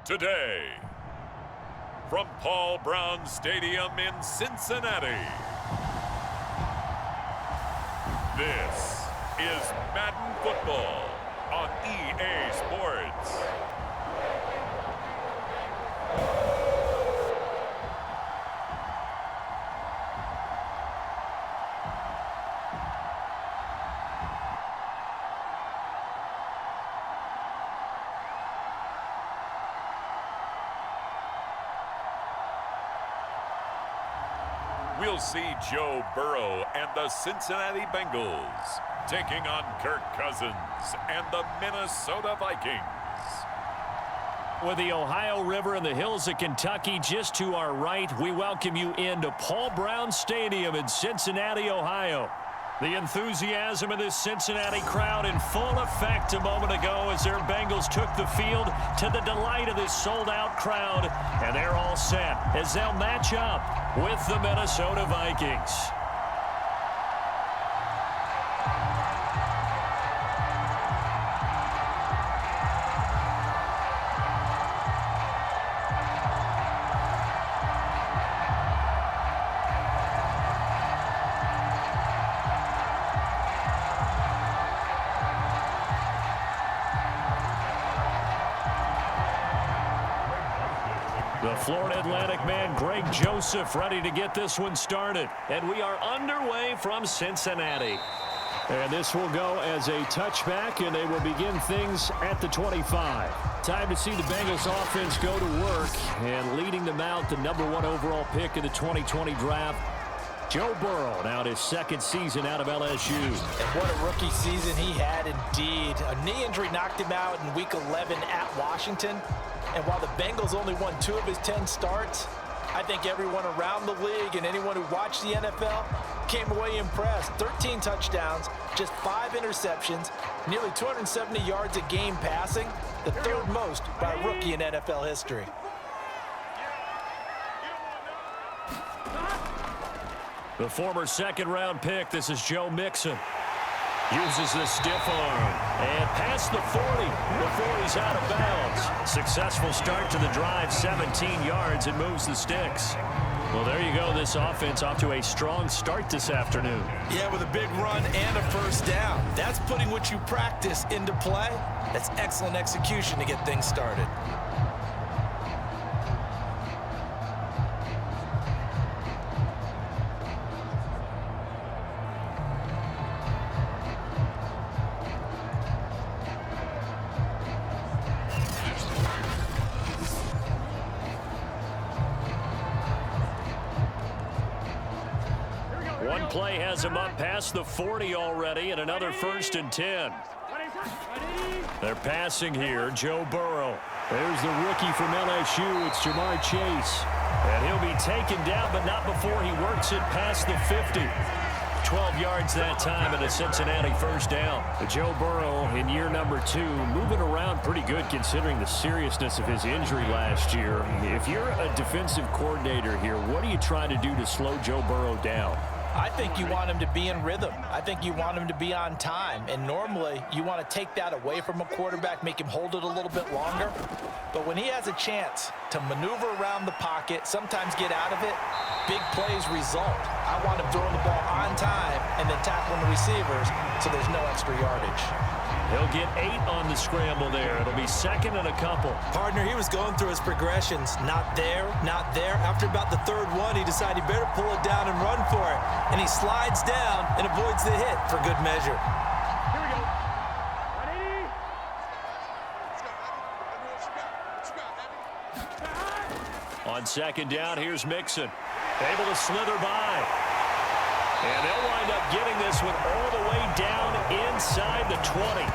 today. From Paul Brown Stadium in Cincinnati, this is Madden Football on EA Sports. We'll see Joe Burrow and the Cincinnati Bengals taking on Kirk Cousins and the Minnesota Vikings. With the Ohio River and the hills of Kentucky just to our right, we welcome you into Paul Brown Stadium in Cincinnati, Ohio. The enthusiasm of this Cincinnati crowd in full effect a moment ago as their Bengals took the field to the delight of this sold-out crowd. And they're all set as they'll match up with the Minnesota Vikings. The Florida Atlantic man, Greg Joseph, ready to get this one started. And we are underway from Cincinnati. And this will go as a touchback, and they will begin things at the 25. Time to see the Bengals offense go to work. And leading them out, the #1 overall pick in the 2020 draft, Joe Burrow, now his second season out of LSU. And what a rookie season he had indeed. A knee injury knocked him out in Week 11 at Washington. And while the Bengals only won 2 of his 10 starts, I think everyone around the league and anyone who watched the NFL came away impressed. 13 touchdowns, just 5 interceptions, nearly 270 yards a game passing, the third most by a rookie in NFL history. The former second-round pick, this is Joe Mixon. Uses the stiff arm and past the 40 before he's out of bounds. Successful start to the drive, 17 yards, and moves the sticks. Well, there you go. This offense off to a strong start this afternoon. Yeah, with a big run and a first down. That's putting what you practice into play. That's excellent execution to get things started. One play has him up past the 40 already, and another 1st and 10. They're passing here, Joe Burrow. There's the rookie from LSU, it's Jamar Chase. And he'll be taken down, but not before he works it past the 50. 12 yards that time and a Cincinnati first down. Joe Burrow in year number 2, moving around pretty good considering the seriousness of his injury last year. If you're a defensive coordinator here, what are you trying to do to slow Joe Burrow down? I think you want him to be in rhythm. I think you want him to be on time. And normally, you want to take that away from a quarterback, make him hold it a little bit longer. But when he has a chance to maneuver around the pocket, sometimes get out of it, big plays result. I want him throwing the ball on time and then tackling the receivers so there's no extra yardage. He'll get 8 on the scramble there. It'll be 2nd and a couple. Partner, he was going through his progressions. Not there, not there. After about the 3rd one, he decided he better pull it down and run for it. And he slides down and avoids the hit for good measure. Here we go. Ready? On 2nd down, here's Mixon. Able to slither by. And they'll wind up getting this one all the way down inside the 20.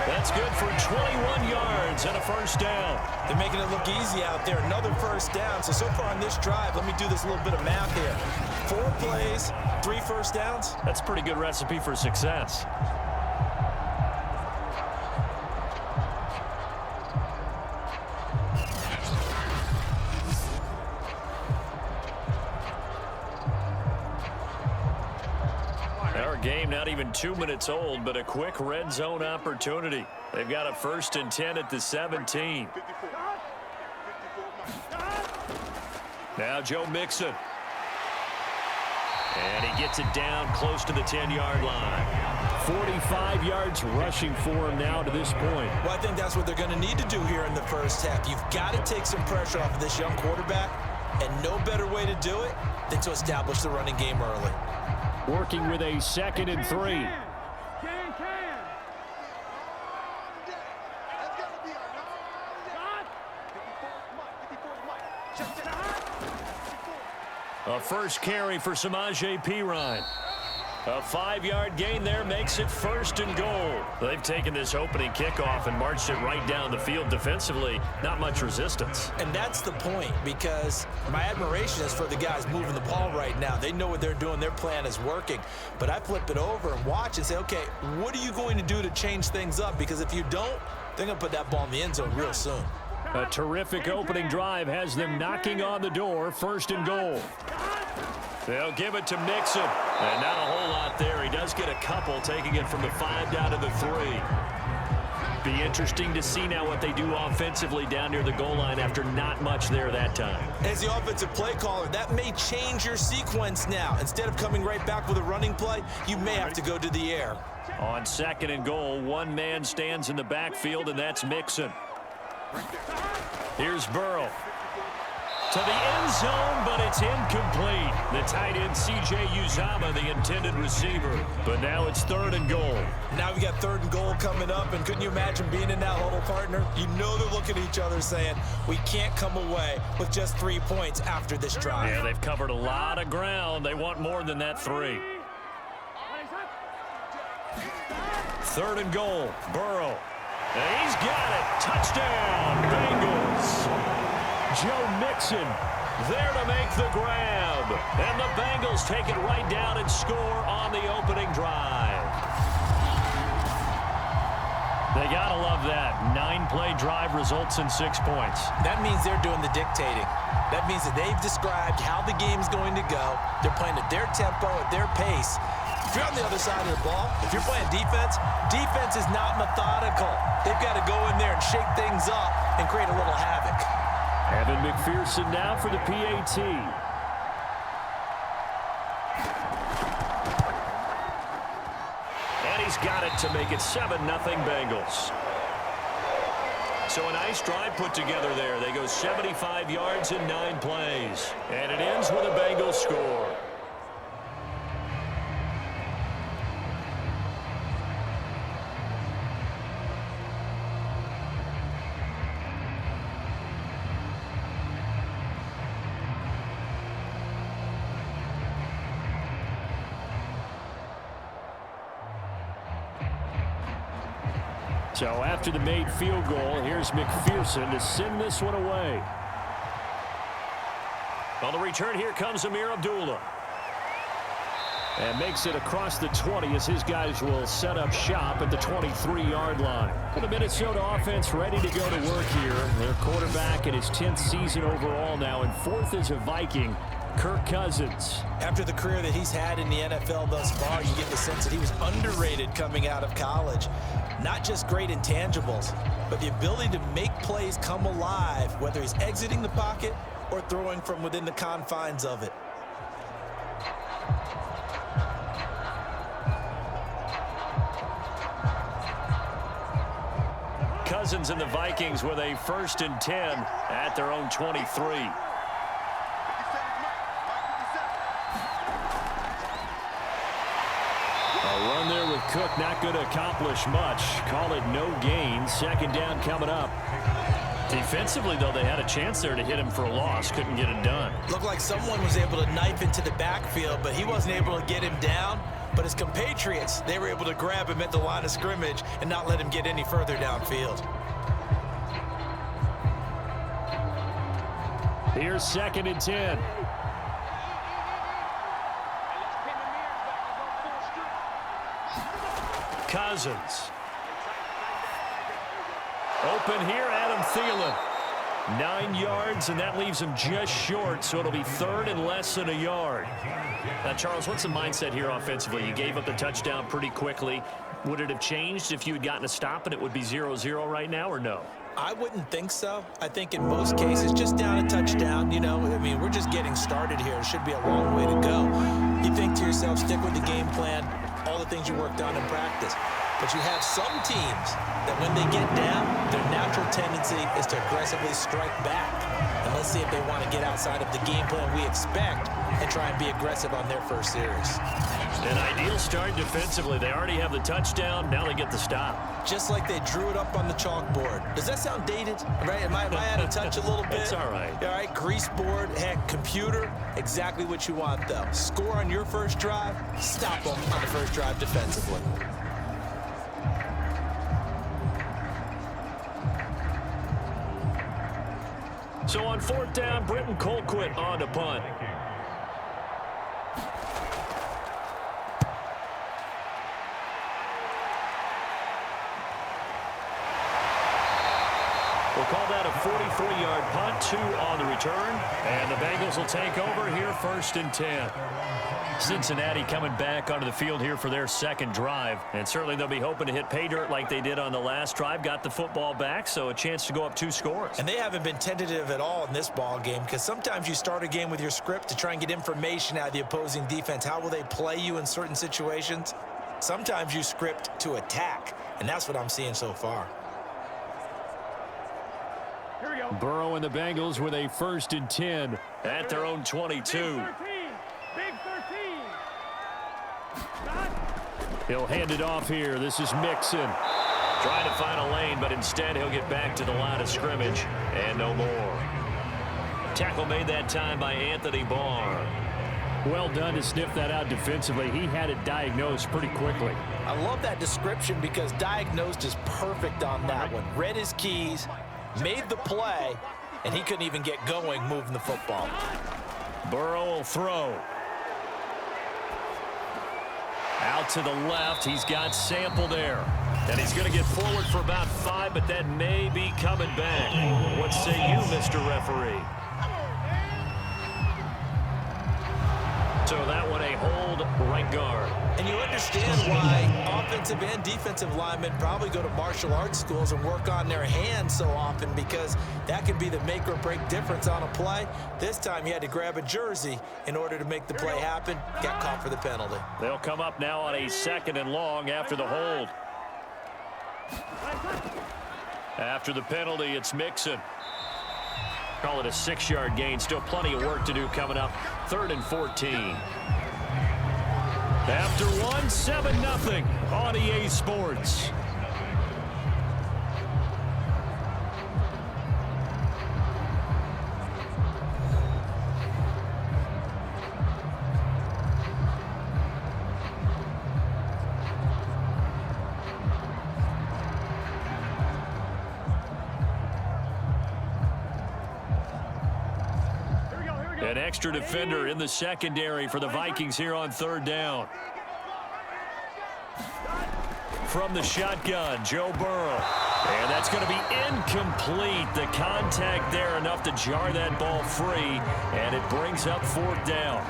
That's good for 21 yards and a first down. They're making it look easy out there. Another first down. So far on this drive, let me do this little bit of math here. 4 plays, 3 first downs. That's a pretty good recipe for success. Our game not even 2 minutes old, but a quick red zone opportunity. They've got a 1st and 10 at the 17. Now Joe Mixon. And he gets it down close to the 10-yard line. 45 yards rushing for him now to this point. Well, I think that's what they're going to need to do here in the first half. You've got to take some pressure off of this young quarterback, and no better way to do it than to establish the running game early. Working with a 2nd and 3. A first carry for Samaje Perine. A 5-yard gain there makes it 1st and goal. They've taken this opening kickoff and marched it right down the field defensively. Not much resistance. And that's the point, because my admiration is for the guys moving the ball right now. They know what they're doing. Their plan is working. But I flip it over and watch and say, okay, what are you going to do to change things up? Because if you don't, they're going to put that ball in the end zone real soon. A terrific opening drive has them knocking on the door. 1st and goal. They'll give it to Mixon. And not a whole lot there. He does get a couple, taking it from the 5 down to the 3. Be interesting to see now what they do offensively down near the goal line after not much there that time. As the offensive play caller, that may change your sequence now. Instead of coming right back with a running play, you may have to go to the air. On 2nd and goal, one man stands in the backfield, and that's Mixon. Here's Burrow. To the end zone, but it's incomplete. The tight end, C.J. Uzomah, the intended receiver. But now it's 3rd and goal. Now we got 3rd and goal coming up, and couldn't you imagine being in that huddle, partner? You know they're looking at each other saying, we can't come away with just 3 points after this drive. Yeah, they've covered a lot of ground. They want more than that 3. 3rd and goal, Burrow. And he's got it. Touchdown, Bengals. Joe Mixon there to make the grab. And the Bengals take it right down and score on the opening drive. They got to love that. 9-play drive results in 6 points. That means they're doing the dictating. That means that they've described how the game's going to go. They're playing at their tempo, at their pace. If you're on the other side of the ball, if you're playing defense, defense is not methodical. They've got to go in there and shake things up and create a little havoc. Evan McPherson now for the PAT. And he's got it to make it 7-0 Bengals. So a nice drive put together there. They go 75 yards in 9 plays. And it ends with a Bengals score. So after the made field goal, here's McPherson to send this one away. On the return, here comes Amir Abdullah. And makes it across the 20 as his guys will set up shop at the 23-yard line. The Minnesota offense ready to go to work here. Their quarterback in his 10th season overall now, and 4th as a Viking, Kirk Cousins. After the career that he's had in the NFL thus far, you get the sense that he was underrated coming out of college. Not just great intangibles, but the ability to make plays come alive, whether he's exiting the pocket or throwing from within the confines of it. Cousins and the Vikings with a 1st and 10 at their own 23. A run there with Cook, not going to accomplish much. Call it no gain. 2nd down coming up. Defensively, though, they had a chance there to hit him for a loss. Couldn't get it done. Looked like someone was able to knife into the backfield, but he wasn't able to get him down. But his compatriots, they were able to grab him at the line of scrimmage and not let him get any further downfield. Here's 2nd and 10. Cousins. Open here, Adam Thielen. 9 yards, and that leaves him just short, so it'll be 3rd and less than a yard. Now, Charles, what's the mindset here offensively? You gave up the touchdown pretty quickly. Would it have changed if you had gotten a stop and it would be 0-0 right now, or no? I wouldn't think so. I think in most cases, just down a touchdown, you know, I mean, we're just getting started here. It should be a long way to go. You think to yourself, stick with the game plan, all the things you worked on in practice. But you have some teams that when they get down, their natural tendency is to aggressively strike back. And let's see if they want to get outside of the game plan we expect and try and be aggressive on their first series. An ideal start defensively. They already have the touchdown. Now they get the stop. Just like they drew it up on the chalkboard. Does that sound dated? Right? Am I out of touch a little bit? It's all right. All right, grease board, heck, computer, exactly what you want, though. Score on your first drive, stop them on the first drive defensively. So on fourth down, Britton Colquitt on to punt. We'll call that a 43-yard punt, 2 on the return. And the Bengals will take over here, 1st and 10. Cincinnati coming back onto the field here for their second drive. And certainly they'll be hoping to hit pay dirt like they did on the last drive. Got the football back, so a chance to go up 2 scores. And they haven't been tentative at all in this ball game, because sometimes you start a game with your script to try and get information out of the opposing defense. How will they play you in certain situations? Sometimes you script to attack, and that's what I'm seeing so far. Burrow and the Bengals with a 1st and 10 at their own 22. Big 13. He'll hand it off here. This is Mixon. Trying to find a lane, but instead he'll get back to the line of scrimmage and no more. Tackle made that time by Anthony Barr. Well done to sniff that out defensively. He had it diagnosed pretty quickly. I love that description because diagnosed is perfect on that one. Read his keys, made the play, and he couldn't even get going moving the football. Burrow will throw. Out to the left. He's got Sample there. And he's going to get forward for about 5, but that may be coming back. What say you, Mr. Referee? So that one a hold right guard. And you understand why offensive and defensive linemen probably go to martial arts schools and work on their hands so often, because that can be the make or break difference on a play. This time he had to grab a jersey in order to make the play happen. Got caught for the penalty. They'll come up now on a 2nd and long after the hold. After the penalty, it's Mixon. Call it a 6-yard gain. Still plenty of work to do coming up. 3rd and 14. After one, 7-0 on EA Sports. An extra defender in the secondary for the Vikings here on 3rd down. From the shotgun, Joe Burrow. And that's going to be incomplete. The contact there enough to jar that ball free, and it brings up 4th down.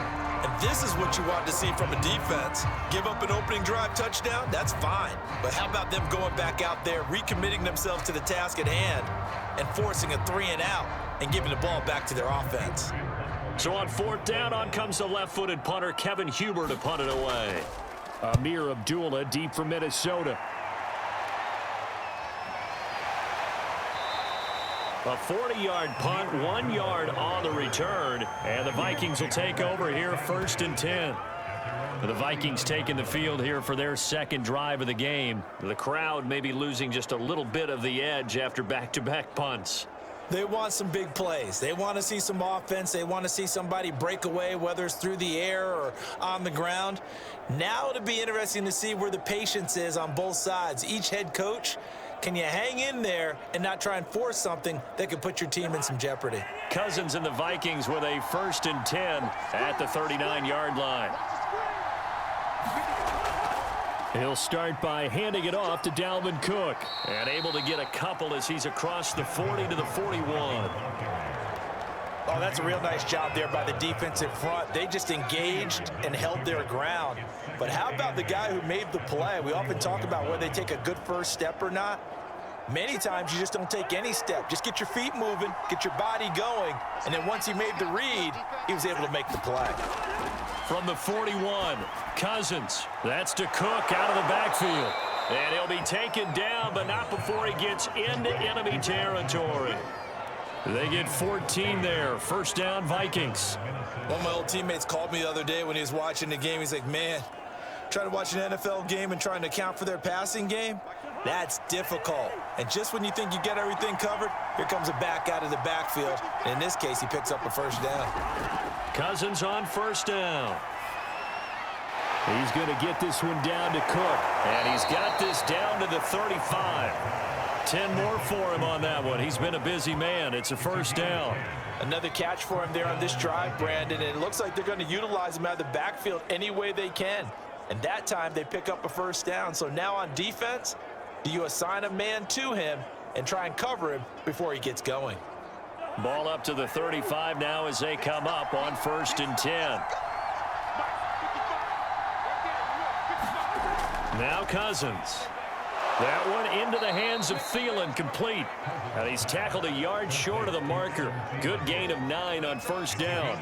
And this is what you want to see from a defense. Give up an opening drive touchdown, that's fine. But how about them going back out there, recommitting themselves to the task at hand, and forcing a 3-and-out and giving the ball back to their offense. So on 4th down, on comes the left-footed punter, Kevin Huber, to punt it away. Amir Abdullah deep from Minnesota. A 40-yard punt, 1 yard on the return, and the Vikings will take over here 1st and 10. The Vikings taking the field here for their 2nd drive of the game. The crowd may be losing just a little bit of the edge after back-to-back punts. They want some big plays. They want to see some offense. They want to see somebody break away, whether it's through the air or on the ground. Now it'll be interesting to see where the patience is on both sides. Each head coach, can you hang in there and not try and force something that could put your team in some jeopardy? Cousins and the Vikings with a 1st and 10 at the 39-yard line. He'll start by handing it off to Dalvin Cook. And able to get a couple as he's across the 40 to the 41. Oh, that's a real nice job there by the defensive front. They just engaged and held their ground. But how about the guy who made the play? We often talk about whether they take a good first step or not. Many times you just don't take any step. Just get your feet moving, get your body going, and then once he made the read, he was able to make the play. From the 41, Cousins. That's to Cook out of the backfield. And he'll be taken down, but not before he gets into enemy territory. They get 14 there. First down, Vikings. One of my old teammates called me the other day when he was watching the game. He's like, man, trying to watch an NFL game and trying to account for their passing game, that's difficult. And just when you think you get everything covered, here comes a back out of the backfield. And in this case, he picks up a first down. Cousins on first down. He's going to get this one down to Cook. And he's got this down to the 35. 10 more for him on that one. He's been a busy man. It's a first down. Another catch for him there on this drive, Brandon. And it looks like they're going to utilize him out of the backfield any way they can. And that time they pick up a first down. So now on defense, do you assign a man to him and try and cover him before he gets going? Ball up to the 35 now as they come up on 1st and 10. Now Cousins. That one into the hands of Thielen, complete. And he's tackled a yard short of the marker. Good gain of 9 on first down.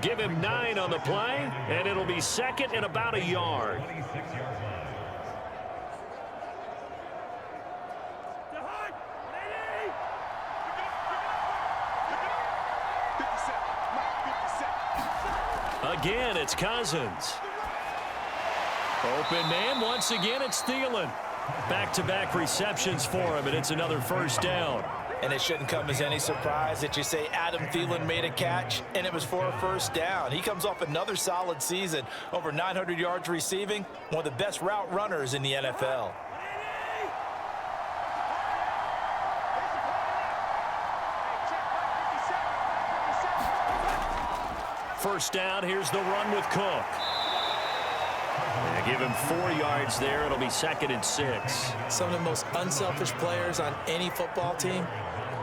Give him 9 on the play, and it'll be second and about a yard. Again, it's Cousins. Open man, once again, it's Thielen. Back-to-back receptions for him, and it's another first down. And it shouldn't come as any surprise that you say Adam Thielen made a catch, and it was for a first down. He comes off another solid season, over 900 yards receiving, one of the best route runners in the NFL. First down, here's the run with Cook. Give him 4 yards there. It'll be 2nd and 6. Some of the most unselfish players on any football team,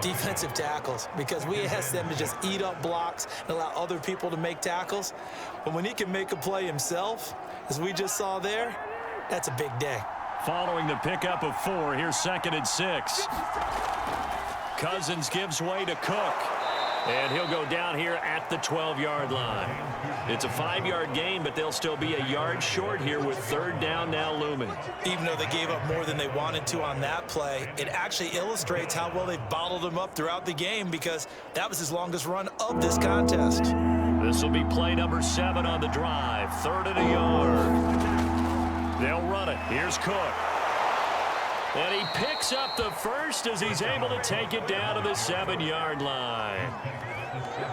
defensive tackles, because we ask them to just eat up blocks and allow other people to make tackles. But when he can make a play himself, as we just saw there, that's a big day. Following the pickup of 4, here's 2nd and 6. Cousins gives way to Cook. And he'll go down here at the 12-yard line. It's a 5-yard gain, but they'll still be a yard short here with 3rd down now looming. Even though they gave up more than they wanted to on that play, it actually illustrates how well they bottled him up throughout the game, because that was his longest run of this contest. This will be play number 7 on the drive. 3rd and a yard. They'll run it. Here's Cook. And he picks up the first as he's able to take it down to the 7-yard line.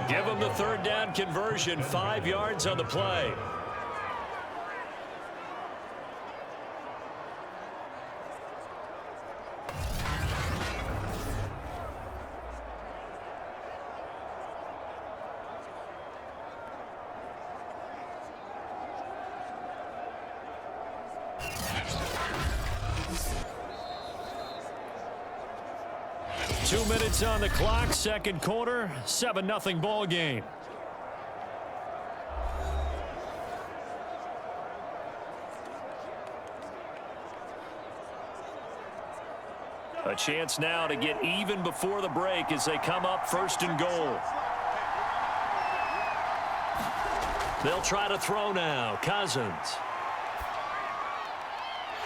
Give him the 3rd down conversion, 5 yards on the play. Minutes on the clock, 2nd quarter, 7-0 ball game. A chance now to get even before the break as they come up 1st and goal. They'll try to throw now. Cousins.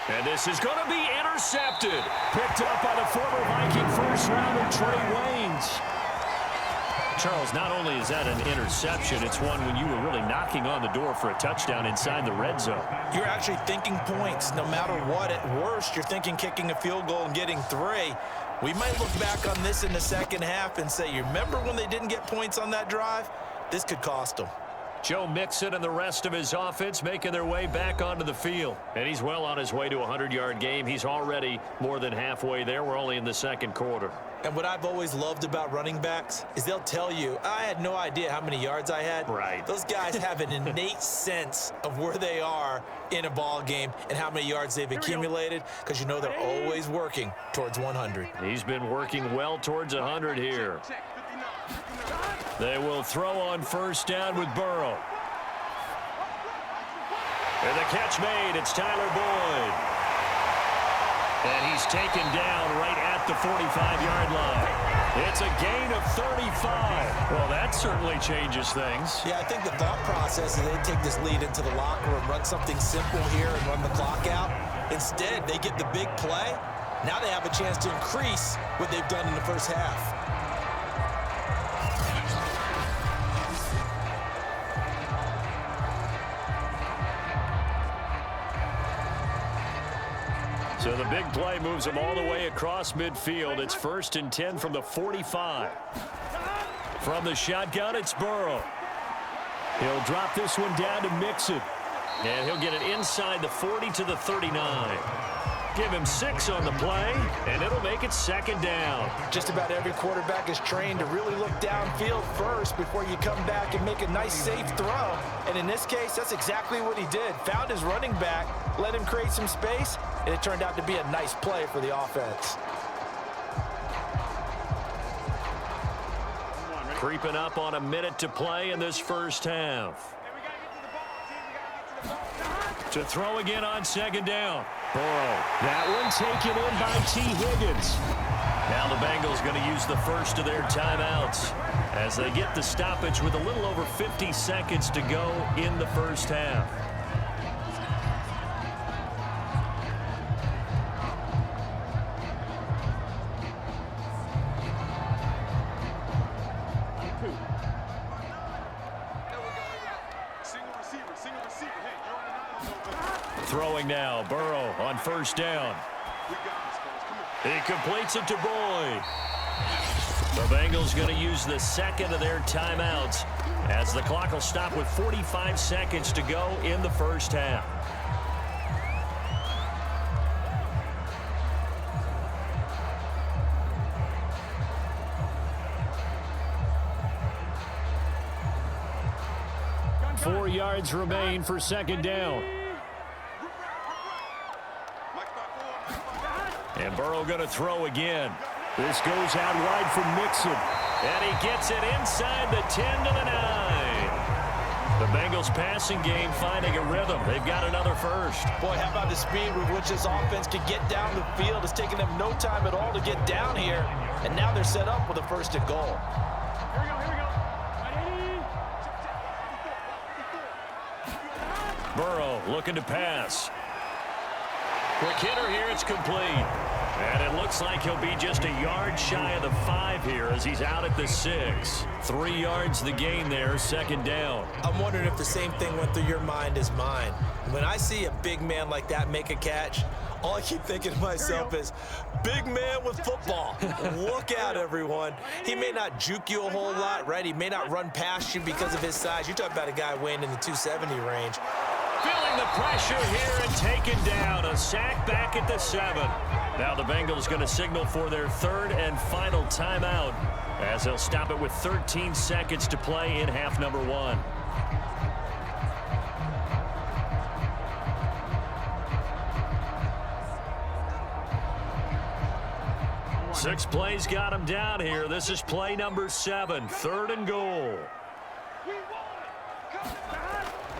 And this is going to be intercepted. Picked up by the former Viking first-rounder Trey Waynes. Charles, not only is that an interception, it's one when you were really knocking on the door for a touchdown inside the red zone. You're actually thinking points no matter what. At worst, you're thinking kicking a field goal and getting 3. We might look back on this in the second half and say, you remember when they didn't get points on that drive? This could cost them. Joe Mixon and the rest of his offense making their way back onto the field. And he's well on his way to a 100-yard game. He's already more than halfway there. We're only in the 2nd quarter. And what I've always loved about running backs is they'll tell you, I had no idea how many yards I had. Right. Those guys have an innate sense of where they are in a ball game and how many yards they've accumulated, because you know they're always working towards 100. He's been working well towards 100 here. They will throw on 1st down with Burrow. And the catch made. It's Tyler Boyd. And he's taken down right at at the 45-yard line. It's a gain of 35. Well, that certainly changes things. Yeah, I think the thought process is they take this lead into the locker room, run something simple here and run the clock out. Instead, they get the big play. Now they have a chance to increase what they've done in the first half. So the big play moves them all the way across midfield. It's 1st and 10 from the 45. From the shotgun, it's Burrow. He'll drop this one down to Mixon. And he'll get it inside the 40 to the 39. Give him 6 on the play, and it'll make it 2nd down. Just about every quarterback is trained to really look downfield first before you come back and make a nice, safe throw. And in this case, that's exactly what he did. Found his running back, let him create some space, and it turned out to be a nice play for the offense. Creeping up on a minute to play in this first half. To throw again on 2nd down. Burrow. That one taken in by T. Higgins. Now the Bengals going to use the first of their timeouts as they get the stoppage with a little over 50 seconds to go in the first half. Throwing now, Burrow on 1st down. He completes it to Boyd. The Bengals going to use the 2nd of their timeouts as the clock will stop with 45 seconds to go in the first half. Four yards remain for 2nd down. And Burrow going to throw again. This goes out wide for Mixon. And he gets it inside the 10 to the 9. The Bengals passing game finding a rhythm. They've got another first. Boy, how about the speed with which this offense can get down the field? It's taking them no time at all to get down here. And now they're set up with a 1st and goal. Here we go, here we go. Burrow looking to pass. Quick hitter here, it's complete. And it looks like he'll be just a yard shy of the 5 here as he's out at the 6. 3 yards the gain there, 2nd down. I'm wondering if the same thing went through your mind as mine. When I see a big man like that make a catch, all I keep thinking to myself is, big man with football. Look out, everyone. He may not juke you a whole lot, right? He may not run past you because of his size. You're talking about a guy weighing in the 270 range. Feeling the pressure here and taken down. A sack back at the 7. Now the Bengals going to signal for their 3rd and final timeout as they'll stop it with 13 seconds to play in half number 1. Six plays got him down here. This is play number 7, 3rd and goal.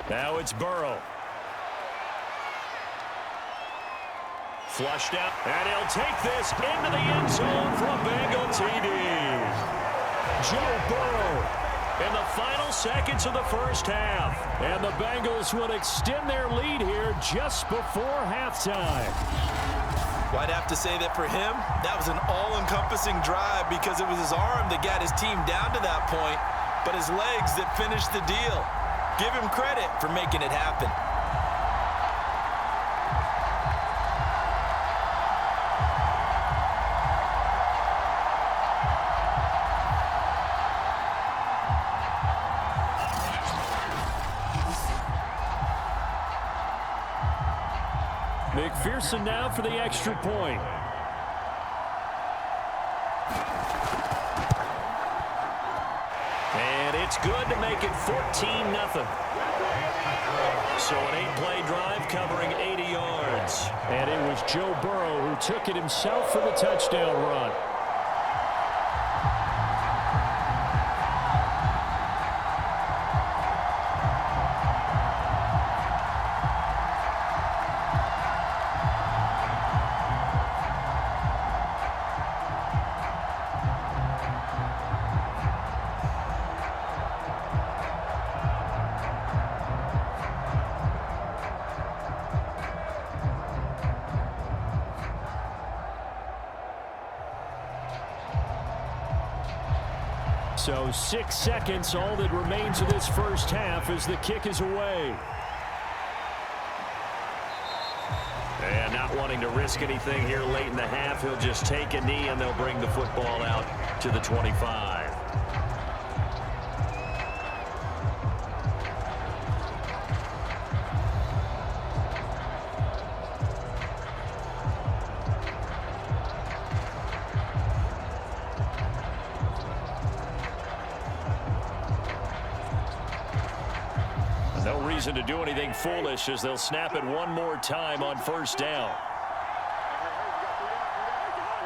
Now it's Burrow. Flushed out, and he'll take this into the end zone for a Bengal TD. Joe Burrow in the final seconds of the first half. And the Bengals would extend their lead here just before halftime. Well, I'd have to say that for him, that was an all-encompassing drive because it was his arm that got his team down to that point, but his legs that finished the deal. Give him credit for making it happen. McPherson now for the extra point. And it's good to make it 14-0. So an 8-play drive covering 80 yards. And it was Joe Burrow who took it himself for the touchdown run. So 6 seconds, all that remains of this first half as the kick is away. And not wanting to risk anything here late in the half, he'll just take a knee and they'll bring the football out to the 25. No reason to do anything foolish as they'll snap it one more time on first down.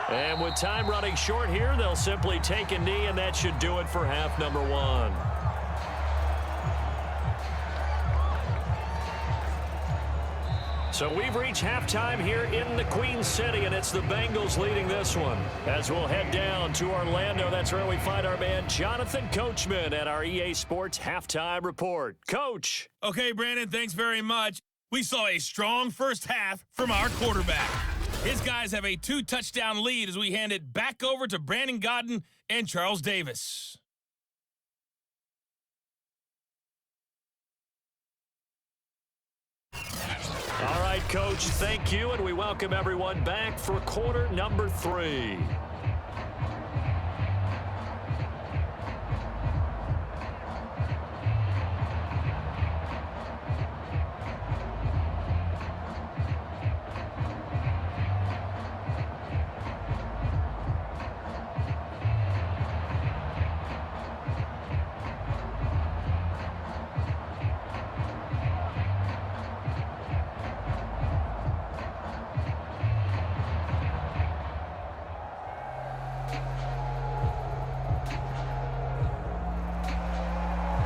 And with time running short here, they'll simply take a knee, and that should do it for half number one. So we've reached halftime here in the Queen City, and it's the Bengals leading this one. As we'll head down to Orlando, that's where we find our man Jonathan Coachman at our EA Sports Halftime Report. Coach. Okay, Brandon, thanks very much. We saw a strong first half from our quarterback. His guys have a 2-touchdown lead as we hand it back over to Brandon Godden and Charles Davis. All right, Coach, thank you, and we welcome everyone back for quarter number 3.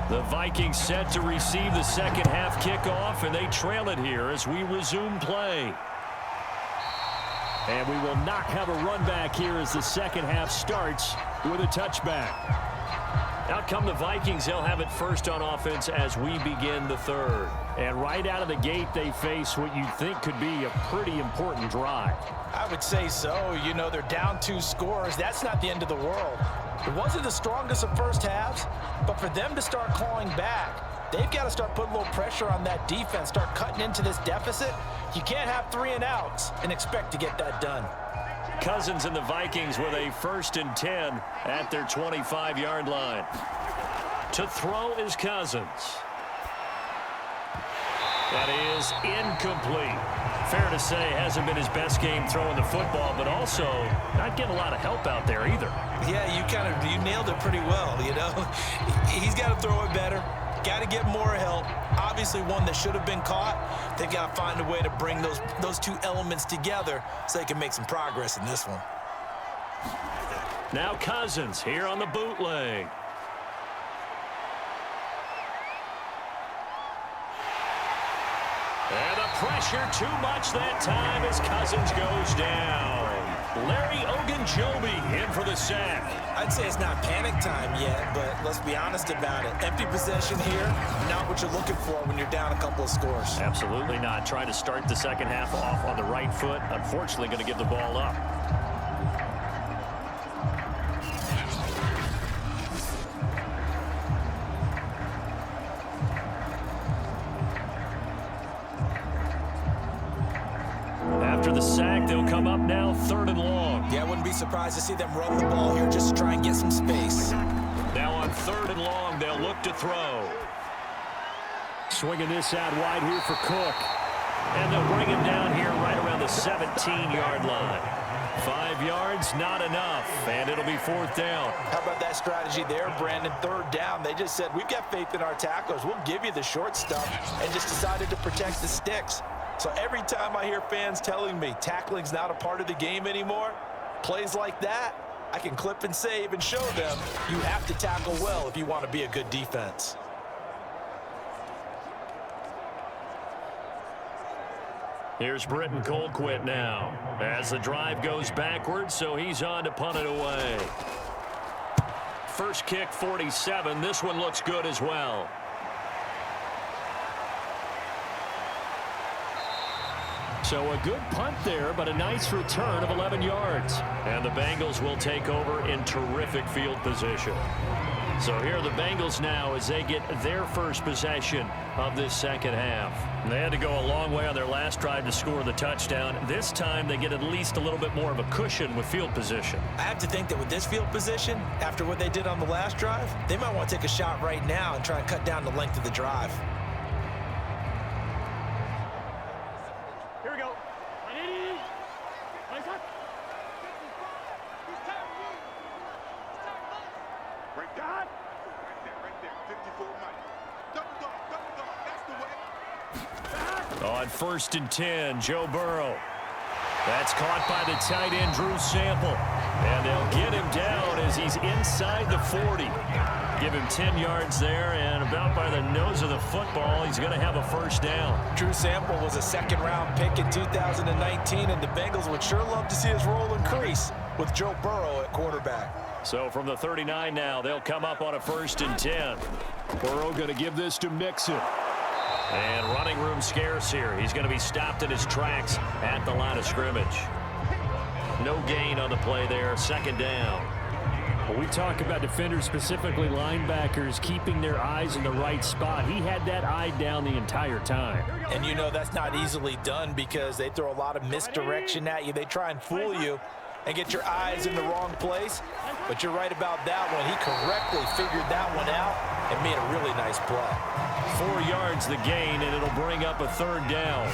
The Vikings set to receive the second half kickoff, and they trail it here as we resume play. And we will not have a run back here as the second half starts with a touchback. Out come the Vikings. They'll have it first on offense as we begin the third. And right out of the gate, they face what you'd think could be a pretty important drive. I would say so. You know, they're down 2 scores. That's not the end of the world. It wasn't the strongest of first halves, but for them to start clawing back, they've got to start putting a little pressure on that defense, start cutting into this deficit. You can't have 3 and outs and expect to get that done. Cousins and the Vikings with a 1st and 10 at their 25-yard line. To throw is Cousins. That is incomplete. Fair to say, hasn't been his best game throwing the football, but also not getting a lot of help out there either. Yeah, you nailed it pretty well, you know. He's got to throw it better. Got to get more help. Obviously one that should have been caught. They've got to find a way to bring those 2 elements together so they can make some progress in this one. Now Cousins here on the bootleg. And the pressure too much that time as Cousins goes down. Larry Ogunjobi in for the sack. I'd say it's not panic time yet, but let's be honest about it. Empty possession here, not what you're looking for when you're down a couple of scores. Absolutely not. Trying to start the second half off on the right foot. Unfortunately, going to give the ball up. After the sack, they'll come up now 3rd and long. Yeah, I wouldn't be surprised to see them run the ball here just to try and get some space. Now on 3rd and long, they'll look to throw. Swinging this out wide here for Cook. And they'll bring him down here right around the 17-yard line. 5 yards, not enough, and it'll be 4th down. How about that strategy there, Brandon? 3rd down. They just said, we've got faith in our tacklers. We'll give you the short stuff, and just decided to protect the sticks. So every time I hear fans telling me tackling's not a part of the game anymore, plays like that, I can clip and save and show them you have to tackle well if you want to be a good defense. Here's Britton Colquitt now as the drive goes backwards, so he's on to punt it away. First kick, 47. This one looks good as well. So a good punt there, but a nice return of 11 yards. And the Bengals will take over in terrific field position. So here are the Bengals now as they get their first possession of this second half. They had to go a long way on their last drive to score the touchdown. This time they get at least a little bit more of a cushion with field position. I have to think that with this field position, after what they did on the last drive, they might want to take a shot right now and try and cut down the length of the drive. Here we go. Break that. Right there. 54 Mike. Double dog, that's the way. On 1st and 10, Joe Burrow. That's caught by the tight end, Drew Sample. And they'll get him down as he's inside the 40. Give him 10 yards there, and about by the nose of the football, he's going to have a first down. Drew Sample was a second-round pick in 2019, and the Bengals would sure love to see his role increase with Joe Burrow at quarterback. So from the 39 now, they'll come up on a 1st and 10. Burrow going to give this to Mixon. And running room scarce here. He's going to be stopped in his tracks at the line of scrimmage. No gain on the play there. 2nd down. Well, we talk about defenders, specifically linebackers, keeping their eyes in the right spot. He had that eye down the entire time. And you know that's not easily done because they throw a lot of misdirection at you. They try and fool you and get your eyes in the wrong place. But you're right about that one. He correctly figured that one out and made a really nice play. 4 yards the gain, and it'll bring up a 3rd down.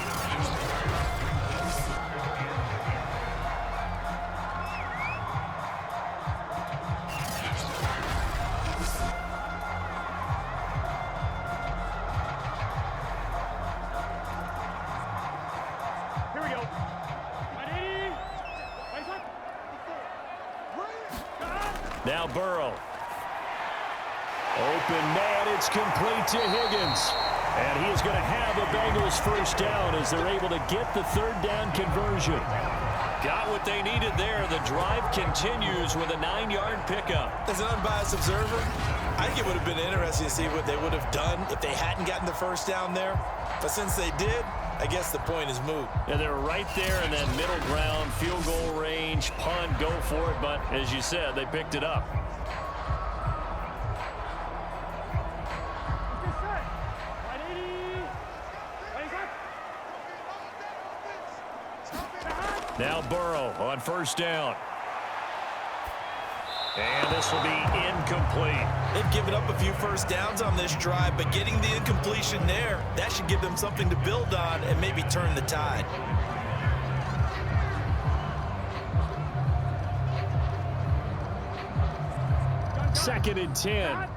Here we go. Now Burrow. Open man, it's complete to Higgins. And he is going to have a Bengals first down as they're able to get the 3rd down conversion. Got what they needed there. The drive continues with a 9-yard pickup. As an unbiased observer, I think it would have been interesting to see what they would have done if they hadn't gotten the first down there. But since they did, I guess the point is moot. And they're right there in that middle ground, field goal range, punt, go for it. But as you said, they picked it up. Now Burrow on 1st down. And this will be incomplete. They've given up a few first downs on this drive, but getting the incompletion there, that should give them something to build on and maybe turn the tide. Second and 10.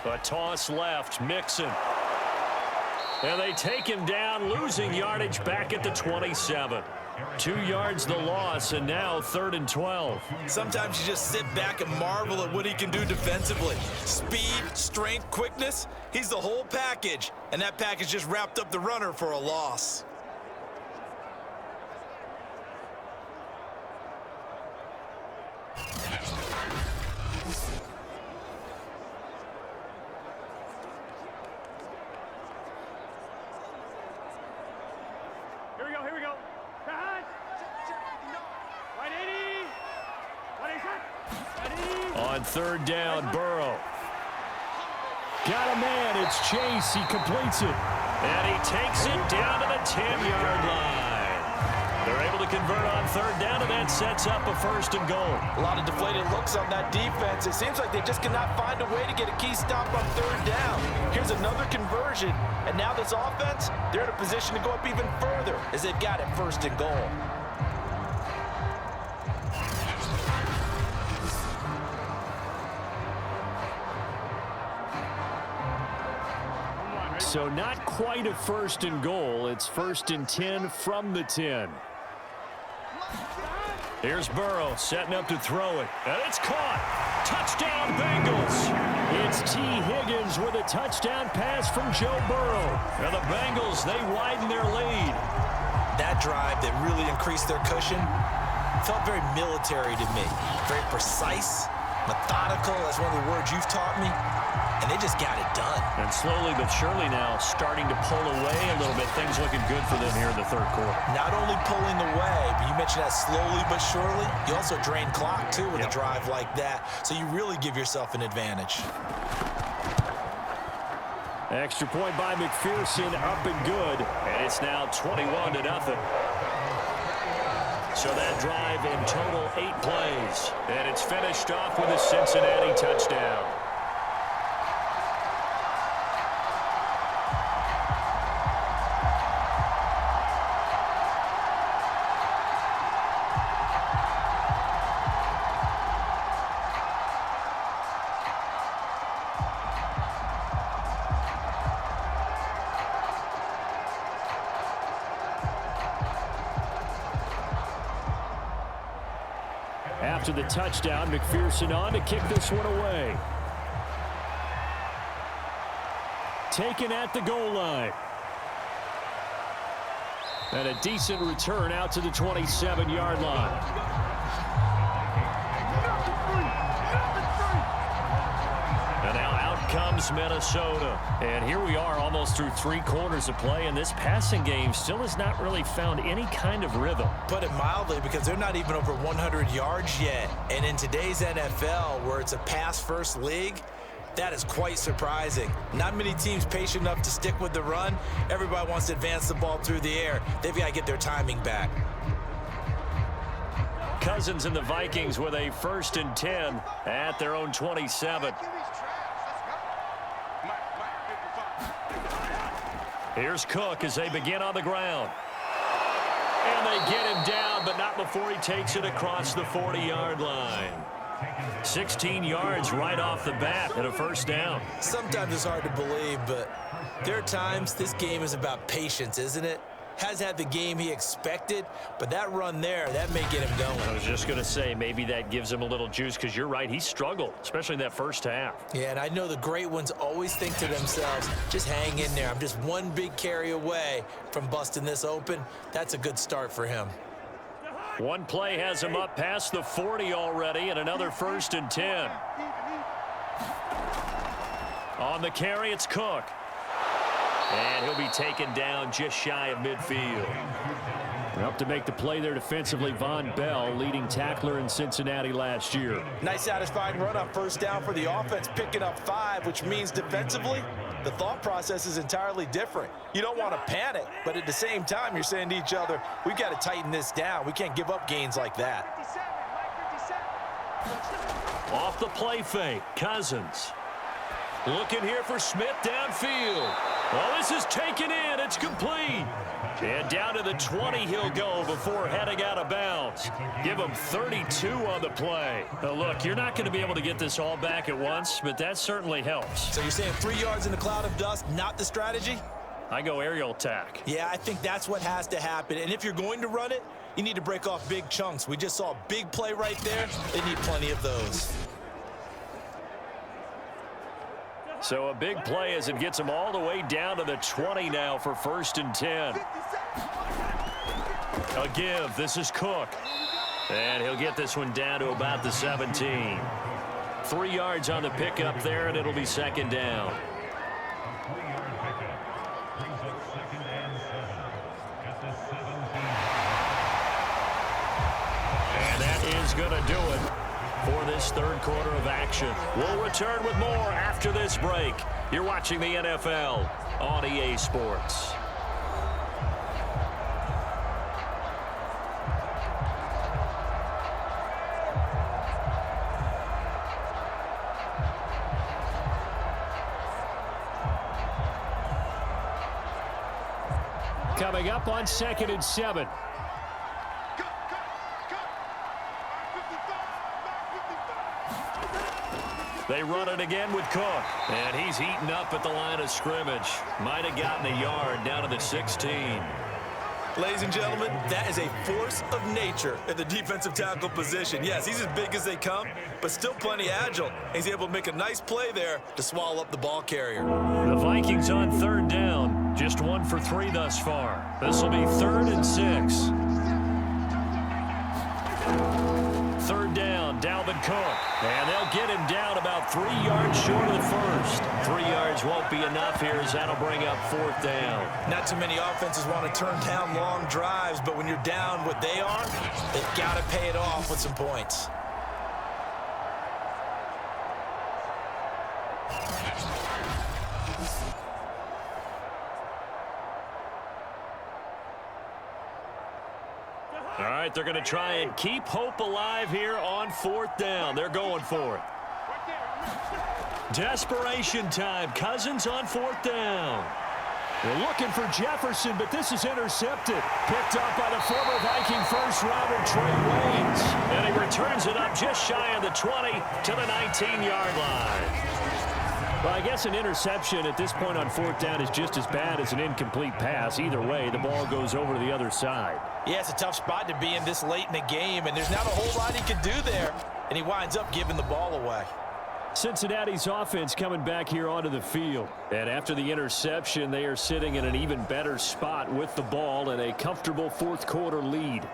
A toss left, Mixon. And they take him down, losing yardage back at the 27. 2 yards the loss, and now 3rd and 12. Sometimes you just sit back and marvel at what he can do defensively. Speed, strength, quickness, he's the whole package. And that package just wrapped up the runner for a loss. Here we go. Pass. 180. 180. On 3rd down, Burrow. Got a man, it's Chase, he completes it. And he takes it down to the 10-yard line. They're able to convert on 3rd down, and that sets up a 1st and goal. A lot of deflated looks on that defense. It seems like they just cannot find a way to get a key stop on 3rd down. Here's another conversion, and now this offense, they're in a position to go up even further as they've got it 1st and goal. So not quite a 1st and goal. It's 1st and 10 from the 10. Here's Burrow setting up to throw it. And it's caught. Touchdown, Bengals. It's T. Higgins with a touchdown pass from Joe Burrow. And the Bengals, they widen their lead. That drive that really increased their cushion felt very military to me. Very precise, Methodical, that's one of the words you've taught me. And they just got it done. And slowly but surely now starting to pull away a little bit. Things looking good for them here in the third quarter. Not only pulling away, but you mentioned that slowly but surely. You also drain clock, too, with a drive like that. So you really give yourself an advantage. Extra point by McPherson, up and good. And it's now 21-0. So that drive in total 8 plays. And it's finished off with a Cincinnati touchdown. After the touchdown, McPherson on to kick this one away. Taken at the goal line. And a decent return out to the 27-yard line. And now out comes Minnesota. And here we are almost through 3 quarters of play, and this passing game still has not really found any kind of rhythm. Put it mildly, because they're not even over 100 yards yet. And in today's NFL, where it's a pass-first league, that is quite surprising. Not many teams patient enough to stick with the run. Everybody wants to advance the ball through the air. They've got to get their timing back. Cousins and the Vikings with a 1st and 10 at their own 27. Here's Cook as they begin on the ground. And they get him down, but not before he takes it across the 40-yard line. 16 yards right off the bat and a 1st down. Sometimes it's hard to believe, but there are times this game is about patience, isn't it? Has had the game he expected, but that run there, that may get him going. I was just going to say, maybe that gives him a little juice, because you're right, he struggled, especially in that 1st half. Yeah, and I know the great ones always think to themselves, just hang in there. I'm just one big carry away from busting this open. That's a good start for him. One play has him up past the 40 already, and another 1st and 10. On the carry, it's Cook. And he'll be taken down just shy of midfield. Up to make the play there defensively, Von Bell, leading tackler in Cincinnati last year. Nice satisfying run on 1st down for the offense, picking up 5, which means defensively, the thought process is entirely different. You don't want to panic, but at the same time, you're saying to each other, we've got to tighten this down. We can't give up gains like that. Off the play fake, Cousins. Looking here for Smith downfield. Well, this is taken in. It's complete. And down to the 20 he'll go before heading out of bounds. Give him 32 on the play. Now, look, you're not going to be able to get this all back at once, but that certainly helps. So you're saying 3 yards in a cloud of dust, not the strategy? I go aerial attack. Yeah, I think that's what has to happen. And if you're going to run it, you need to break off big chunks. We just saw a big play right there. They need plenty of those. So a big play as it gets him all the way down to the 20 now for 1st and 10. A give. This is Cook. And he'll get this one down to about the 17. 3 yards on the pickup there, and it'll be 2nd down. And that is going to do it for this 3rd quarter of action. We'll return with more after this break. You're watching the NFL on EA Sports. Coming up on 2nd and 7. They run it again with Cook. And he's eaten up at the line of scrimmage. Might have gotten a yard down to the 16. Ladies and gentlemen, that is a force of nature at the defensive tackle position. Yes, he's as big as they come, but still plenty agile. He's able to make a nice play there to swallow up the ball carrier. The Vikings on 3rd down. Just 1 for 3 thus far. This will be 3rd and 6. 3rd down, Dalvin Cook. And they'll get him down about 3 yards short of the first. 3 yards won't be enough here as that'll bring up 4th down. Not too many offenses want to turn down long drives, but when you're down what they are, they've got to pay it off with some points. All right, they're going to try and keep hope alive here on 4th down. They're going for it. Desperation time. Cousins on 4th down. They're looking for Jefferson, but this is intercepted. Picked up by the former Viking first-rounder Trey Waynes. And he returns it up just shy of the 20 to the 19-yard line. Well, I guess an interception at this point on 4th down is just as bad as an incomplete pass. Either way, the ball goes over to the other side. Yeah, it's a tough spot to be in this late in the game, and there's not a whole lot he can do there. And he winds up giving the ball away. Cincinnati's offense coming back here onto the field. And after the interception, they are sitting in an even better spot with the ball and a comfortable 4th quarter lead.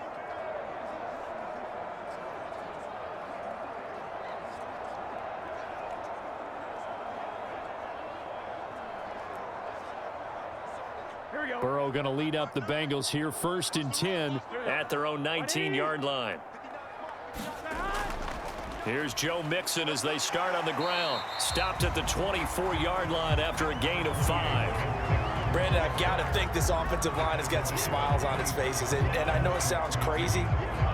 Burrow going to lead up the Bengals here, 1st and 10 at their own 19-yard line. Here's Joe Mixon as they start on the ground. Stopped at the 24-yard line after a gain of 5. Brandon, I've got to think this offensive line has got some smiles on its faces. And I know it sounds crazy,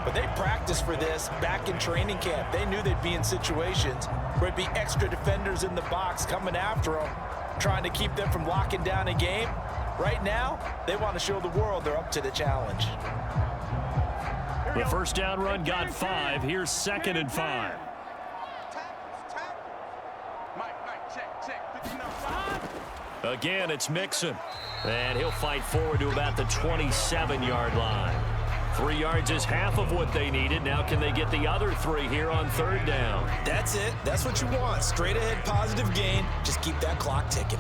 but they practiced for this back in training camp. They knew they'd be in situations where it'd be extra defenders in the box coming after them, trying to keep them from locking down a game. Right now, they want to show the world they're up to the challenge. The first down run got 5. Here's 2nd and 5. Again, it's Mixon. And he'll fight forward to about the 27-yard line. 3 yards is half of what they needed. Now can they get the other 3 here on 3rd down? That's it. That's what you want. Straight ahead positive gain. Just keep that clock ticking.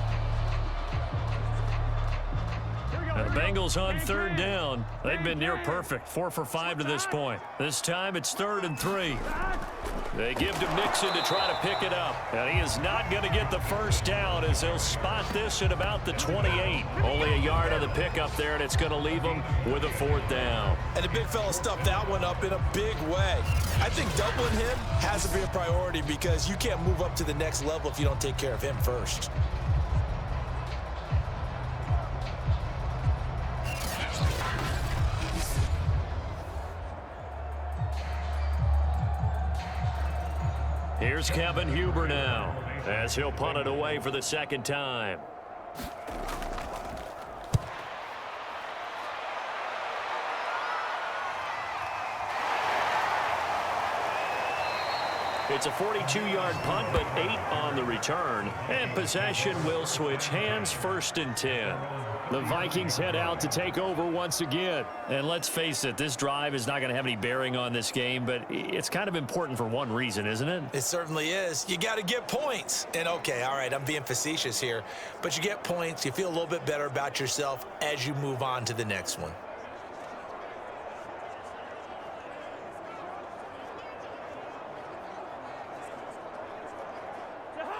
The Bengals on 3rd down. They've been near perfect, 4 for 5 to this point. This time it's 3rd and 3. They give to Mixon to try to pick it up. And he is not going to get the first down as they'll spot this at about the 28. Only a yard on the pickup there, and it's going to leave them with a 4th down. And the big fella stuffed that one up in a big way. I think doubling him has to be a priority because you can't move up to the next level if you don't take care of him first. Here's Kevin Huber now as he'll punt it away for the 2nd time. It's a 42-yard punt, but 8 on the return. And possession will switch hands, 1st and 10. The Vikings head out to take over once again. And let's face it, this drive is not going to have any bearing on this game, but it's kind of important for one reason, isn't it? It certainly is. You got to get points. And okay, all right, I'm being facetious here, but you get points, you feel a little bit better about yourself as you move on to the next one.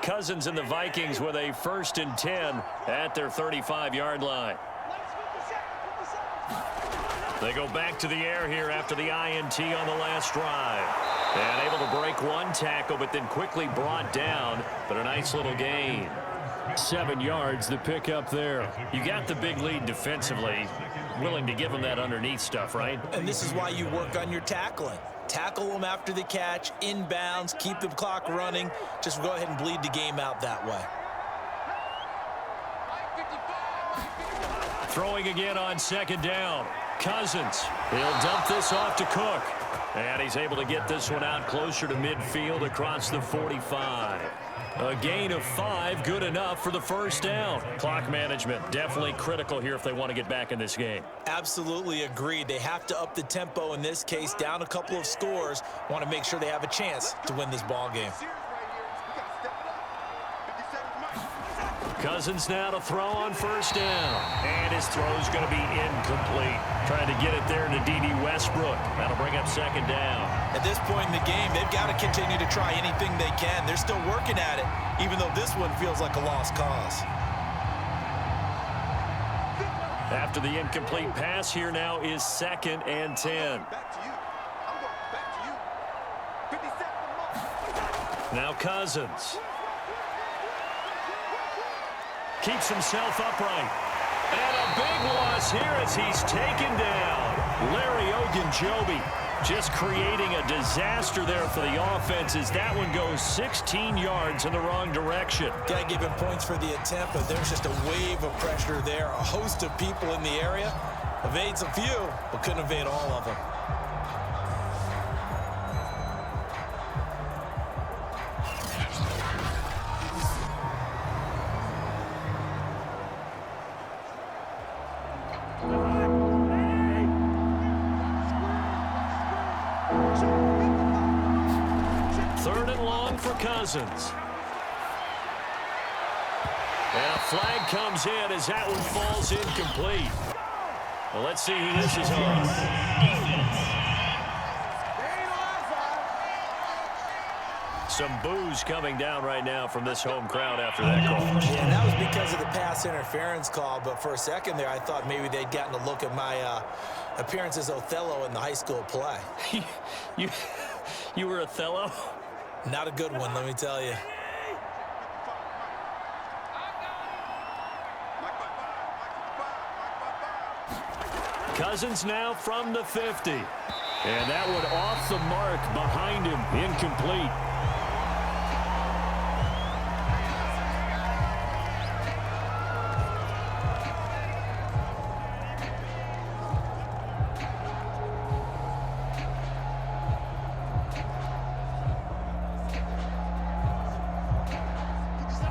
Cousins and the Vikings with a 1st and 10 at their 35-yard line. They go back to the air here after the INT on the last drive. And able to break one tackle, but then quickly brought down. But a nice little gain. 7 yards, the pickup there. You got the big lead defensively. Willing to give them that underneath stuff, right? And this is why you work on your tackling. Tackle them after the catch, inbounds, keep the clock running. Just go ahead and bleed the game out that way. Throwing again on 2nd down. Cousins. He'll dump this off to Cook. And he's able to get this one out closer to midfield across the 45. A gain of 5, good enough for the 1st down. Clock management definitely critical here if they want to get back in this game. Absolutely agreed. They have to up the tempo in this case, down a couple of scores. Want to make sure they have a chance to win this ball game. Cousins now to throw on 1st down. And his throw is going to be incomplete. Trying to get it there to D.D. Westbrook. Westbrook. That'll bring up second down. At this point in the game, they've got to continue to try anything they can. They're still working at it, even though this one feels like a lost cause. After the incomplete pass, here now is 2nd and 10. Back to you. I'm going back to you. 50 seconds. Now Cousins. Keeps himself upright. And a big loss here as he's taken down. Larry Ogunjobi just creating a disaster there for the offense as that one goes 16 yards in the wrong direction. Got to give him points for the attempt, but there's just a wave of pressure there. A host of people in the area. Evades a few, but couldn't evade all of them. Cousins. And a flag comes in as that one falls incomplete. Well, let's see who this is on. Some boos coming down right now from this home crowd after that call. Yeah, that was because of the pass interference call, but for a second there I thought maybe they'd gotten a look at my appearance as Othello in the high school play. You were Othello? Not a good one, let me tell you. Cousins now from the 50. And that one off the mark behind him, incomplete.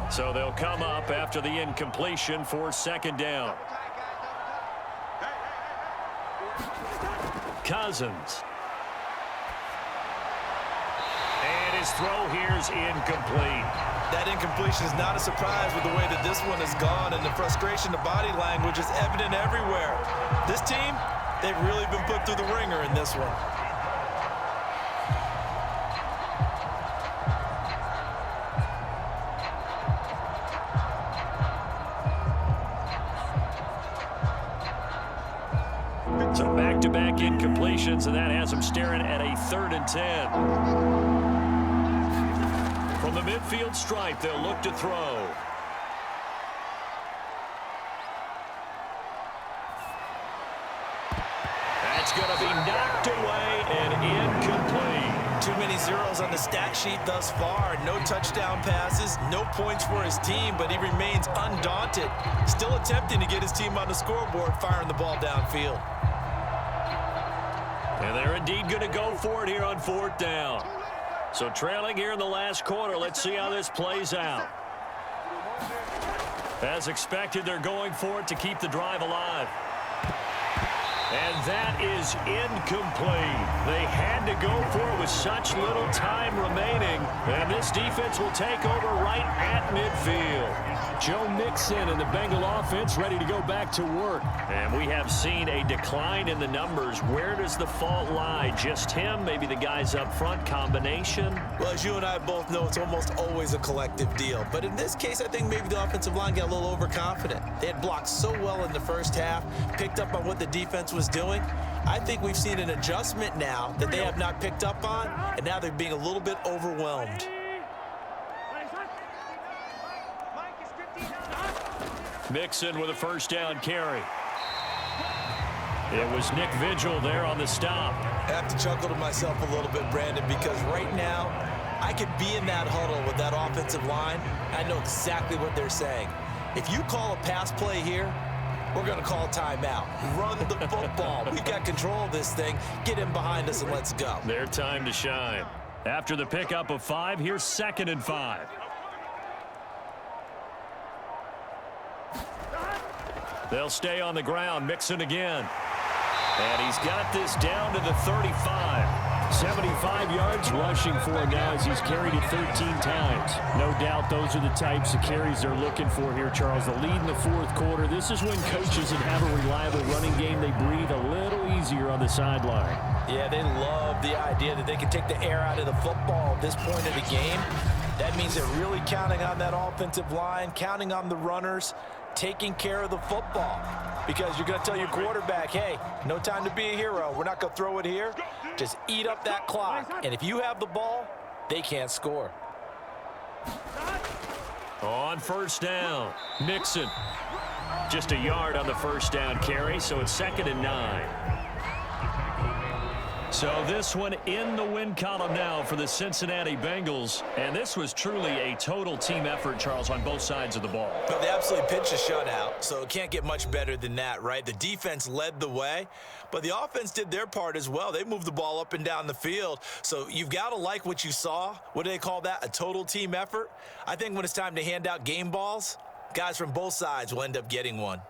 So they'll come up after the incompletion for 2nd down. Cousins. And his throw here's incomplete. That incompletion is not a surprise with the way that this one has gone, and the frustration, the body language is evident everywhere. This team, they've really been put through the ringer in this one. So back-to-back incompletions, and that has them staring at a 3rd and 10. From the midfield stripe, they'll look to throw. That's going to be knocked away and incomplete. Too many zeros on the stat sheet thus far. No touchdown passes, no points for his team, but he remains undaunted. Still attempting to get his team on the scoreboard, firing the ball downfield. And they're indeed going to go for it here on 4th down. So trailing here in the last quarter, let's see how this plays out. As expected, they're going for it to keep the drive alive. And that is incomplete. They had to go for it with such little time remaining. And this defense will take over right at midfield. Joe Mixon and the Bengal offense ready to go back to work. And we have seen a decline in the numbers. Where does the fault lie? Just him? Maybe the guys up front? Combination? Well, as you and I both know, it's almost always a collective deal. But in this case, I think maybe the offensive line got a little overconfident. They had blocked so well in the first half, picked up on what the defense was doing. I think we've seen an adjustment now that they have not picked up on, and now they're being a little bit overwhelmed. Mixon with a 1st down carry. It was Nick Vigil there on the stop. I have to chuckle to myself a little bit, Brandon, because right now I could be in that huddle with that offensive line. I know exactly what they're saying. If you call a pass play here, we're going to call timeout. Run the football. We've got control of this thing. Get him behind us and let's go. Their time to shine. After the pickup of 5, here's 2nd and 5. They'll stay on the ground. Mixon again. And he's got this down to the 35. 75 yards rushing for him now as he's carried it 13 times. No doubt those are the types of carries they're looking for here, Charles. The lead in the fourth quarter. This is when coaches that have a reliable running game, they breathe a little easier on the sideline. Yeah, they love the idea that they can take the air out of the football at this point of the game. That means they're really counting on that offensive line, counting on the runners, taking care of the football. Because you're going to tell your quarterback, hey, no time to be a hero. We're not going to throw it here. Just eat up that clock. And if you have the ball, they can't score. On first down, Mixon. Just a yard on the first down carry, so it's 2nd and 9. So this one in the win column now for the Cincinnati Bengals. And this was truly a total team effort, Charles, on both sides of the ball. But they absolutely pitched a shutout, so it can't get much better than that, right? The defense led the way, but the offense did their part as well. They moved the ball up and down the field. So you've got to like what you saw. What do they call that? A total team effort? I think when it's time to hand out game balls, guys from both sides will end up getting one.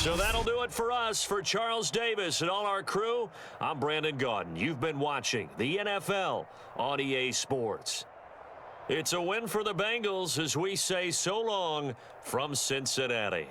So that'll do it for us. For Charles Davis and all our crew, I'm Brandon Gaudin. You've been watching the NFL on EA Sports. It's a win for the Bengals as we say so long from Cincinnati.